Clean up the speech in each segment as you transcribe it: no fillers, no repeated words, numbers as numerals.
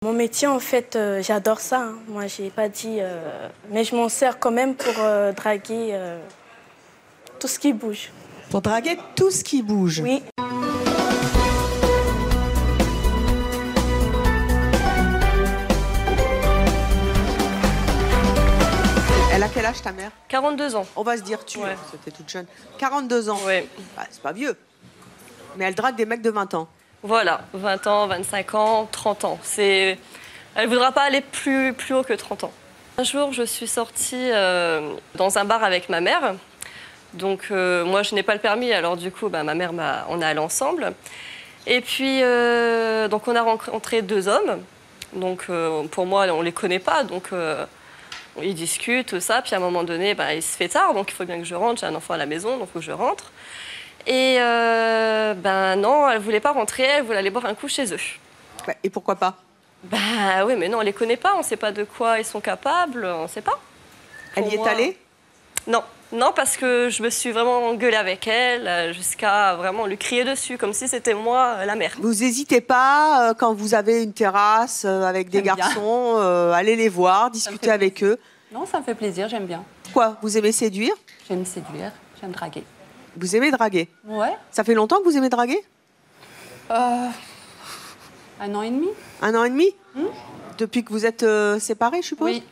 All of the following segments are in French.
Mon métier, en fait, j'adore ça. Hein. Moi, j'ai pas dit... mais je m'en sers quand même pour draguer tout ce qui bouge. Pour draguer tout ce qui bouge? Oui. Elle a quel âge, ta mère? 42 ans. On va se dire tu, ouais. C'était toute jeune. 42 ans? Oui. Bah, c'est pas vieux. Mais elle drague des mecs de 20 ans. Voilà, 20 ans, 25 ans, 30 ans. Elle ne voudra pas aller plus haut que 30 ans. Un jour, je suis sortie dans un bar avec ma mère. Donc, moi, je n'ai pas le permis. Alors, du coup, ma mère, on est allés ensemble. Et puis, donc, on a rencontré deux hommes. Donc, pour moi, on ne les connaît pas. Donc, ils discutent, tout ça. Puis, à un moment donné, il se fait tard. Donc, il faut bien que je rentre. J'ai un enfant à la maison, donc il faut que je rentre. Et non, elle ne voulait pas rentrer. Elle voulait aller boire un coup chez eux. Et pourquoi pas? Oui, mais non, on ne les connaît pas. On ne sait pas de quoi ils sont capables. On ne sait pas. Elle y est allée? Non. Non, parce que je me suis vraiment engueulée avec elle jusqu'à vraiment lui crier dessus, comme si c'était moi la mère. Vous n'hésitez pas, quand vous avez une terrasse avec des garçons, aller les voir, discuter avec eux? Non, ça me fait plaisir, j'aime bien. Pourquoi? Vous aimez séduire? J'aime séduire, j'aime draguer. Vous aimez draguer? Ouais. Ça fait longtemps que vous aimez draguer? 1 an et demi. 1 an et demi? Depuis que vous êtes séparés, je suppose? Oui.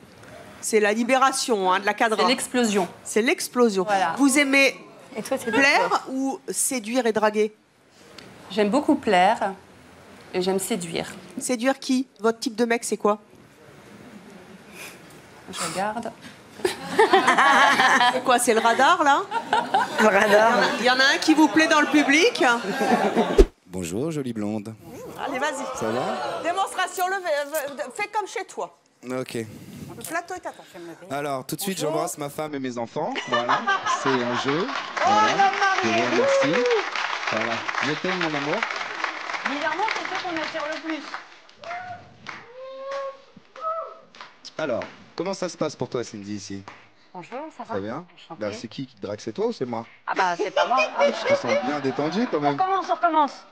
C'est la libération de la cadra. C'est l'explosion. C'est l'explosion. Voilà. Vous aimez Et toi, c'est plaire ou séduire et draguer? J'aime beaucoup plaire et j'aime séduire. Séduire qui? Votre type de mec, c'est quoi? Je regarde. C'est quoi? C'est le radar, là? Le radar. Il y en a un qui vous plaît dans le public? Bonjour, jolie blonde. Allez, vas-y. Ça va? Démonstration, fais comme chez toi. Ok. Flatte-toi et t'attends. Alors, tout de suite, j'embrasse ma femme et mes enfants. Voilà, c'est un jeu. Voilà. Je vous remercie. Voilà. Je t'aime, mon amour. Bizarrement, c'est ce qu'on attire le plus. Alors, comment ça se passe pour toi, Cindy, ici? Bonjour, ça va? Ça va bien? Ben, c'est qui te drague? C'est toi ou c'est moi? Ah bah, c'est pas moi. Je te sens bien détendu, quand même. On recommence.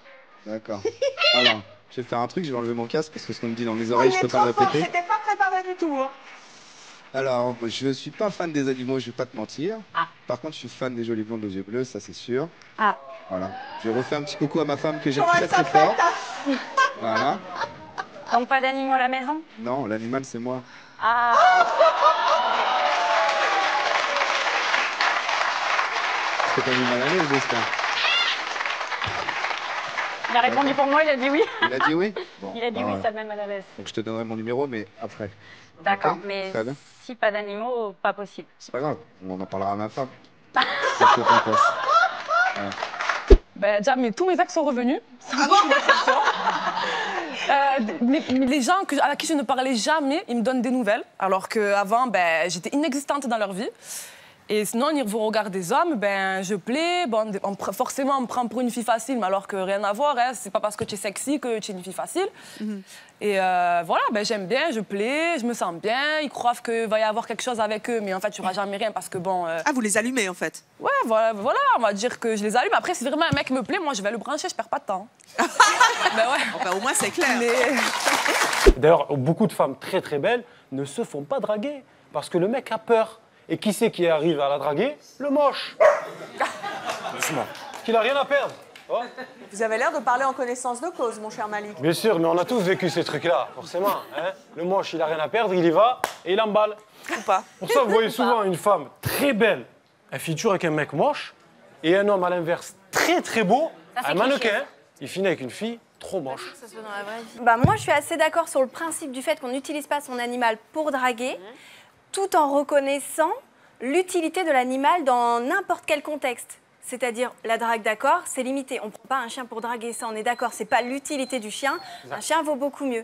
D'accord. Alors, je vais faire un truc, je vais enlever mon casque parce que ce qu'on me dit dans mes oreilles, je peux pas le répéter. C'était pas préparé du tout. Hein. Alors, je suis pas fan des animaux, je vais pas te mentir. Ah. Par contre, je suis fan des jolies blondes aux yeux bleus, ça c'est sûr. Ah. Voilà. Je vais refaire un petit coucou à ma femme que j'aime très très fort. Voilà. Donc pas d'animaux à la maison? Non, l'animal c'est moi. Ah. C'est pas mis mal à l'aise, j'espère. Il a répondu pour moi, il a dit oui. Il a dit oui? Bon, Il a dit oui, ça me met mal à l'aise. donc je te donnerai mon numéro, mais après. D'accord, Ok, mais très bien. si pas d'animaux, pas possible. C'est pas grave, on en parlera à ma femme. C'est ce que t'en penses. Voilà. Ben, déjà, tous mes ex sont revenus. Les gens à qui je ne parlais jamais, ils me donnent des nouvelles. Alors qu'avant, j'étais inexistante dans leur vie. Et sinon, au niveau regard des hommes, je plais. Bon, forcément, on me prend pour une fille facile, mais alors que rien à voir. Hein, c'est pas parce que tu es sexy que tu es une fille facile. Et voilà, j'aime bien, je plais, je me sens bien. Ils croient qu'il va y avoir quelque chose avec eux, mais en fait, tu n'auras jamais rien parce que bon... Ah, vous les allumez, en fait? Ouais, voilà, on va dire que je les allume. Après, si vraiment un mec me plaît, moi, je vais le brancher, je perds pas de temps. Ouais. Enfin, au moins, c'est clair. D'ailleurs, beaucoup de femmes très très belles ne se font pas draguer parce que le mec a peur. Et qui c'est qui arrive à la draguer? Le moche. Doucement. Qu'il n'a rien à perdre. Oh. Vous avez l'air de parler en connaissance de cause, mon cher Malik. Bien sûr, mais on a tous vécu ces trucs-là, forcément. Hein. Le moche, il n'a rien à perdre, il y va et il emballe. Ou pas. Pour ça, vous voyez souvent une femme très belle, elle finit toujours avec un mec moche, et un homme à l'inverse très très beau, un mannequin, il finit avec une fille trop moche. Moi, je suis assez d'accord sur le principe du fait qu'on n'utilise pas son animal pour draguer, tout en reconnaissant l'utilité de l'animal dans n'importe quel contexte. C'est-à-dire, la drague, d'accord, c'est limité. On ne prend pas un chien pour draguer, ça, on est d'accord. C'est pas l'utilité du chien. Un chien vaut beaucoup mieux.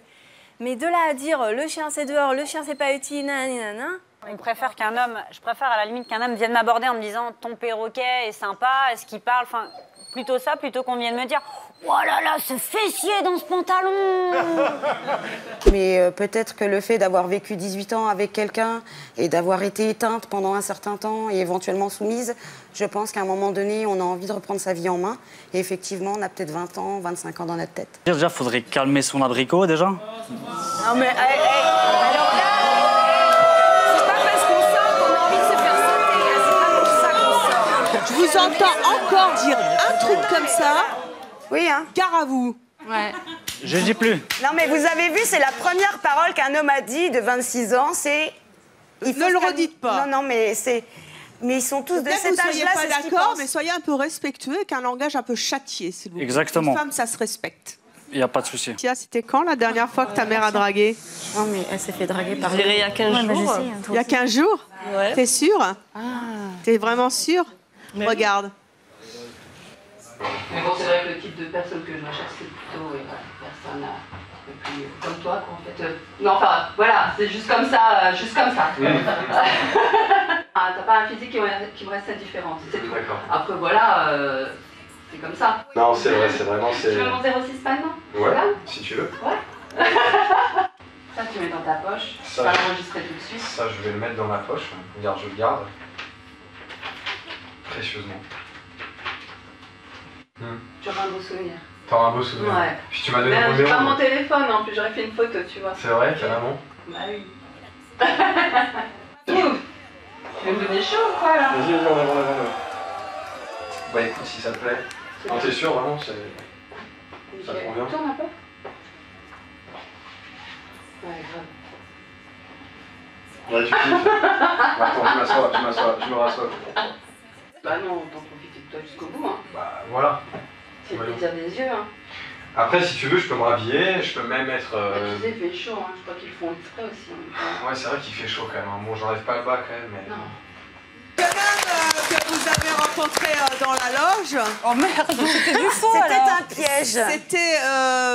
Mais de là à dire, le chien, c'est dehors, le chien, c'est pas utile, nanana, On préfère qu'un homme, je préfère à la limite qu'un homme vienne m'aborder en me disant ton perroquet est sympa, est-ce qu'il parle, enfin plutôt ça plutôt qu'on vienne me dire oh là là ce fessier dans ce pantalon. Mais peut-être que le fait d'avoir vécu 18 ans avec quelqu'un et d'avoir été éteinte pendant un certain temps et éventuellement soumise, je pense qu'à un moment donné, on a envie de reprendre sa vie en main. Et effectivement, on a peut-être 20 ans, 25 ans dans notre tête. Déjà, il faudrait calmer son abricot, déjà. Non mais alors là, c'est pas parce qu'on sort qu'on a envie de se faire sauter, hein. C'est pas pour ça qu'on sort. Je vous entends encore dire un truc comme ça. Oui, hein. Gare à vous. Ouais. Je dis plus. Non, mais vous avez vu, c'est la première parole qu'un homme a dit de 26 ans, c'est... Ne le redites pas. Non, mais c'est... Mais ils sont tous de cet âge-là, c'est ce qu'ils pensent. Vous ne soyez pas d'accord, mais soyez un peu respectueux avec un langage un peu châtié, s'il vous plaît. Exactement. Une femme, ça se respecte. Il n'y a pas de souci. Tia, c'était quand la dernière fois que ta mère a dragué? Non, mais elle s'est fait draguer par... Je dirais il y a 15 jours. Il y a 15 jours? Ouais. T'es sûre? T'es vraiment sûre? Regarde. Mais bon, c'est vrai que le type de personne que je recherche, c'est plutôt une personne un peu plus comme toi, quoi, en fait. Non, enfin, voilà, c'est juste comme ça, juste comme ça. Ah, t'as pas un physique qui me reste indifférente, c'est tout. Après, voilà, c'est comme ça. Non, c'est vrai, c'est vraiment... Tu veux mon 06 maintenant? Ouais, Voilà. si tu veux. Ouais. Ça, tu mets dans ta poche, tu vas l'enregistrer tout de suite. Ça, je vais le mettre dans ma poche. Regarde, je le garde. Précieusement. Tu auras un beau souvenir. T'auras un beau souvenir. Ouais. Puis tu m'as donné mon J'ai numéro. pas mon téléphone, en plus, j'aurais fait une photo, tu vois. C'est vrai, carrément. Bah oui. Tu veux me donner chaud ou quoi, là? Vas-y, on avance. Bah écoute, si ça te plaît. Non, t'es sûr, vraiment, c'est... Ça te convient? Tourne un peu. Ouais, grave. Ouais, tu kiffes. Attends, tu me rassois. Bah non, t'en profites de toi jusqu'au bout, hein. Bah voilà. C'est le plaisir des yeux, hein. Après, si tu veux, je peux me rhabiller, je peux même être... Tu sais, il fait chaud, hein. Je crois qu'ils le font exprès aussi. Ouais, c'est vrai qu'il fait chaud quand même. Bon, j'enlève pas le bas quand même, mais... Non. Le même que vous avez rencontré dans la loge. Oh merde, c'était du faux C'était alors. un piège.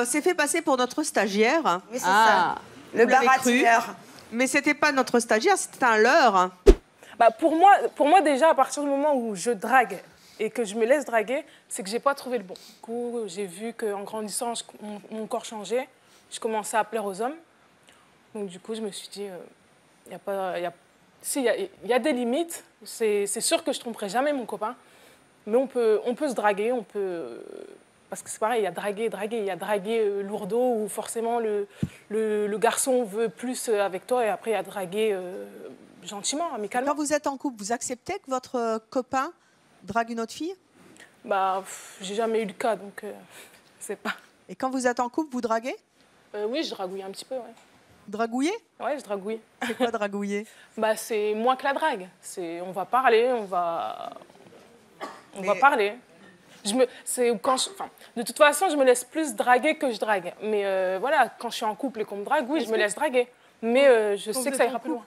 C'est fait passer pour notre stagiaire. Oui, c'est ça. Le baratineur. Mais c'était pas notre stagiaire, c'était un leurre. Bah pour moi déjà, à partir du moment où je drague et que je me laisse draguer, c'est que j'ai pas trouvé le bon. Du coup, j'ai vu qu'en grandissant, mon corps changeait. Je commençais à plaire aux hommes. Donc du coup, je me suis dit, il y a des limites. C'est sûr que je tromperai jamais mon copain. Mais on peut se draguer, on peut... Parce que c'est pareil, il y a draguer. Il y a draguer lourdeau où forcément le garçon veut plus avec toi et après il y a draguer gentiment, amicalement. Quand vous êtes en couple, vous acceptez que votre copain drague une autre fille? Bah, j'ai jamais eu le cas, donc c'est pas... Et quand vous êtes en couple, vous draguez? Oui, je dragouille un petit peu, ouais. Dragouiller? Ouais, je dragouille. C'est quoi dragouiller? Bah, c'est moins que la drague. On va parler, on va parler. De toute façon, je me laisse plus draguer que je drague. Mais voilà, quand je suis en couple et qu'on me drague, oui, je me laisse draguer. Mais je sais que ça ira plus loin.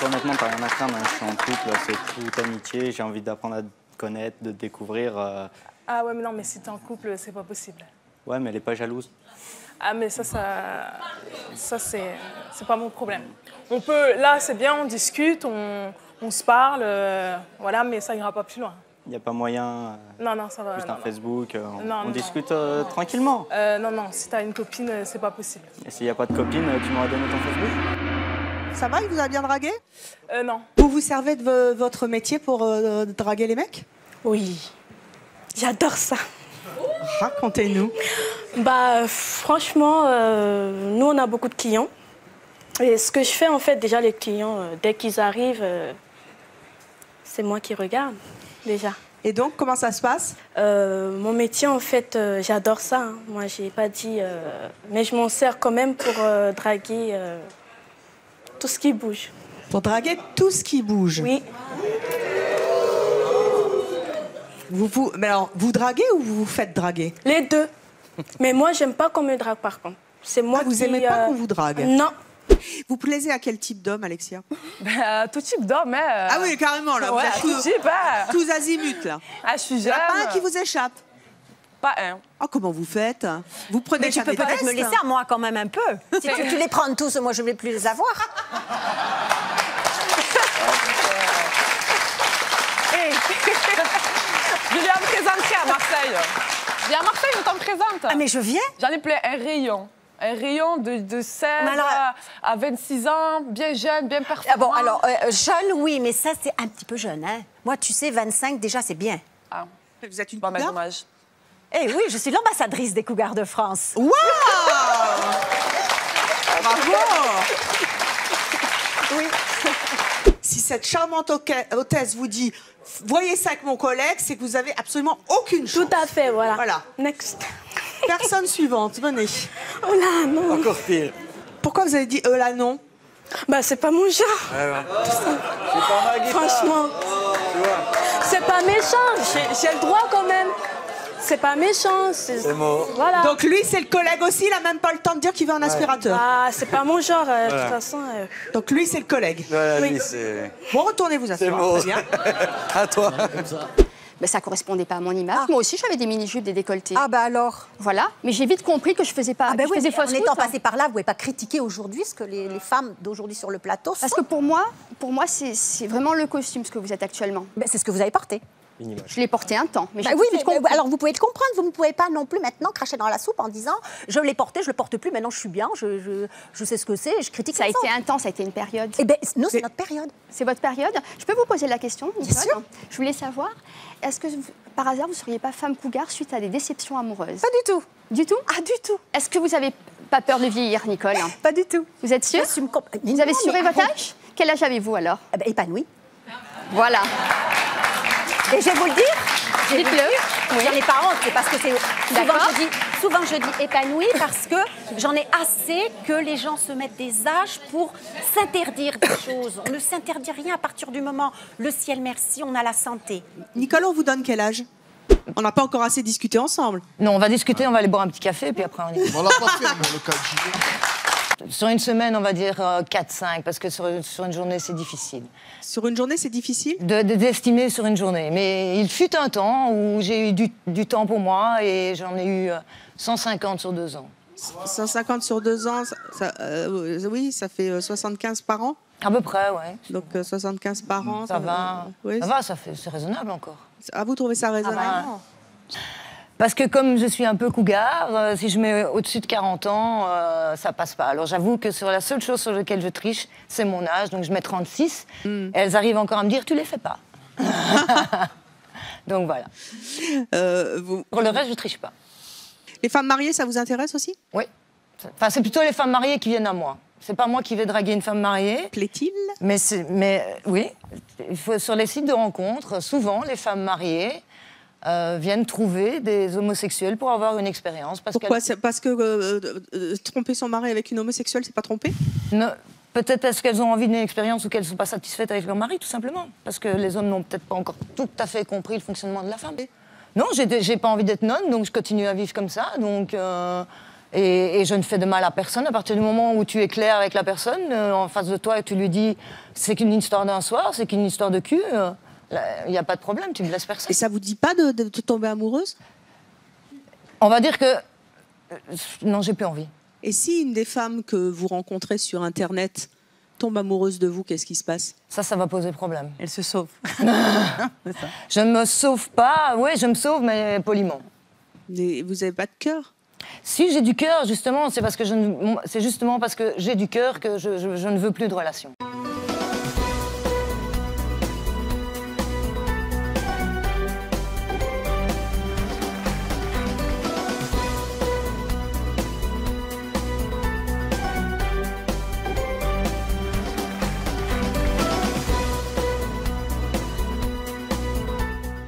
Honnêtement, t'as rien à craindre. Hein. Je suis en couple, c'est toute amitié. J'ai envie d'apprendre à te connaître, de te découvrir. Ah ouais, mais non, mais si t'es en couple, c'est pas possible. Ouais, mais elle est pas jalouse. Ah, mais ça c'est pas mon problème. Là, c'est bien, on discute, on se parle, voilà, mais ça ira pas plus loin. Il n'y a pas moyen. Non, ça va. Juste un Facebook, non, on discute tranquillement. Non, si t'as une copine, c'est pas possible. Et s'il n'y a pas de copine, tu m'aurais donné ton Facebook? Ça va, il vous a bien dragué? Non. Vous vous servez de votre métier pour draguer les mecs? Oui, j'adore ça. Racontez-nous. Bah, franchement, nous, on a beaucoup de clients. Et ce que je fais, en fait, déjà, les clients, dès qu'ils arrivent, c'est moi qui regarde, déjà. Et donc, comment ça se passe? Mon métier, en fait, j'adore ça. Hein. Moi, j'ai pas dit... mais je m'en sers quand même pour draguer tout ce qui bouge. Pour draguer tout ce qui bouge? Oui. Mais alors, vous draguez ou vous vous faites draguer? Les deux. Mais moi, j'aime pas qu'on me drague, par contre. C'est moi vous aimez pas qu'on vous drague? Non. Vous plaisez à quel type d'homme, Alexia? Tout type d'homme, hein. Ah oui, carrément, là. Ouais, vous êtes tous azimuts, là. Ah, je suis jeune. Il n'y en a pas un qui vous échappe? Pas un. Oh, comment vous faites? Vous prenez Mais tu peux peut-être me laisser à moi, quand même, un peu. Si tu les prends tous, moi, je ne vais plus les avoir. Je viens me présenter à Marseille. Je viens à Marseille, je t'en présente. Ah, mais je viens. J'en ai plein un rayon. Un rayon de 16 à 26 ans, bien jeune, bien performant. Ah bon, alors, jeune, oui, mais ça, c'est un petit peu jeune. Hein. Moi, tu sais, 25, déjà, c'est bien. Ah. Vous êtes une cougar? dommage. Eh oui, je suis l'ambassadrice des Cougars de France. Waouh! Bravo! Oui. Si cette charmante hôtesse vous dit « Voyez ça avec mon collègue », c'est que vous avez absolument aucune chance. Tout à fait, voilà. Voilà. Next. Personne suivante, venez. Oh là, non. Encore pire. Pourquoi vous avez dit là, non? Bah, c'est pas mon genre. Franchement. C'est pas méchant. J'ai le droit quand même. C'est pas méchant. C'est mort. Voilà. Donc lui, c'est le collègue aussi, il a même pas le temps de dire qu'il veut un aspirateur. Ah, c'est pas mon genre, de toute façon. Donc lui, c'est le collègue. Voilà, Oui. lui, c'est... Bon, retournez vous asseoir. C'est mort. Très bien. À toi. Mais ça correspondait pas à mon image. Moi aussi, j'avais des mini-jupes, des décolletés. Ah bah alors. Voilà. Mais j'ai vite compris que je faisais pas. Ah ben je oui, faisais mais fausse en étant route, hein. passé par là, vous pouvez pas critiquer aujourd'hui ce que les femmes d'aujourd'hui sur le plateau sont. Parce que pour moi, c'est vraiment le costume ce que vous êtes actuellement. Ben, c'est ce que vous avez porté. Je l'ai porté un temps. Mais Bah j'ai oui, vite mais compris. alors vous pouvez le comprendre, vous ne pouvez pas non plus maintenant cracher dans la soupe en disant je l'ai porté, je le porte plus, maintenant je suis bien, je sais ce que c'est, je critique Ça a les été autres. un temps, ça a été une période. Eh bien, nous, c'est notre période. C'est votre période. Je peux vous poser la question, Nicole? Bien sûr. Je voulais savoir, est-ce que par hasard vous ne seriez pas femme cougar suite à des déceptions amoureuses? Pas du tout. Du tout? Ah, du tout. Est-ce que vous n'avez pas peur de vieillir, Nicole? Pas du tout. Vous êtes sûre? Mais Vous avez non, suré mais votre âge? Quel âge avez-vous alors? Eh ben, épanoui. Voilà. Et je vais vous le dire, Dites-le. j'en ai pas honte, c'est parce que c'est D'accord. souvent je dis épanouie parce que j'en ai assez que les gens se mettent des âges pour s'interdire des choses. On ne s'interdit rien à partir du moment le ciel merci, on a la santé. Nicolas, on vous donne quel âge? On n'a pas encore assez discuté ensemble. Non, on va discuter, on va aller boire un petit café, et puis après on y va. On l'a pas fait, mais le 4 juillet. Sur une semaine, on va dire 4-5, parce que sur une journée, c'est difficile. Sur une journée, c'est difficile? D'estimer sur une journée. Mais il fut un temps où j'ai eu du temps pour moi et j'en ai eu 150 sur 2 ans. 150 sur 2 ans, oui, ça fait 75 par an? À peu près, ouais. Donc 75 par an. Ça va, oui, ça va, c'est raisonnable encore. Ah, vous trouvez ça raisonnable? Parce que comme je suis un peu cougar, si je mets au-dessus de 40 ans, ça passe pas. Alors j'avoue que sur la seule chose sur laquelle je triche, c'est mon âge. Donc je mets 36. Et elles arrivent encore à me dire, tu les fais pas. Donc voilà. Pour le reste, je triche pas. Les femmes mariées, ça vous intéresse aussi? Oui. Enfin, c'est plutôt les femmes mariées qui viennent à moi. C'est pas moi qui vais draguer une femme mariée. Plaît-il? Mais oui, sur les sites de rencontres, souvent les femmes mariées viennent trouver des homosexuels pour avoir une expérience. Pourquoi? Parce que tromper son mari avec une homosexuelle, c'est pas tromper? Peut-être parce qu'elles ont envie d'une expérience ou qu'elles ne sont pas satisfaites avec leur mari, tout simplement. Parce que les hommes n'ont peut-être pas encore tout à fait compris le fonctionnement de la femme. Non, j'ai pas envie d'être nonne, donc je continue à vivre comme ça. Donc, et je ne fais de mal à personne. À partir du moment où tu es clair avec la personne en face de toi et tu lui dis c'est qu'une histoire d'un soir, c'est qu'une histoire de cul, il n'y a pas de problème, tu ne blesses personne. Et ça vous dit pas de tomber amoureuse? On va dire que non, j'ai plus envie. Et si une des femmes que vous rencontrez sur Internet tombe amoureuse de vous, qu'est-ce qui se passe? Ça va poser problème. Elle se sauve. Je ne me sauve pas. Oui, je me sauve, mais poliment. Mais vous n'avez pas de cœur? Si, j'ai du cœur, justement. C'est justement parce que j'ai du cœur que je ne veux plus de relation.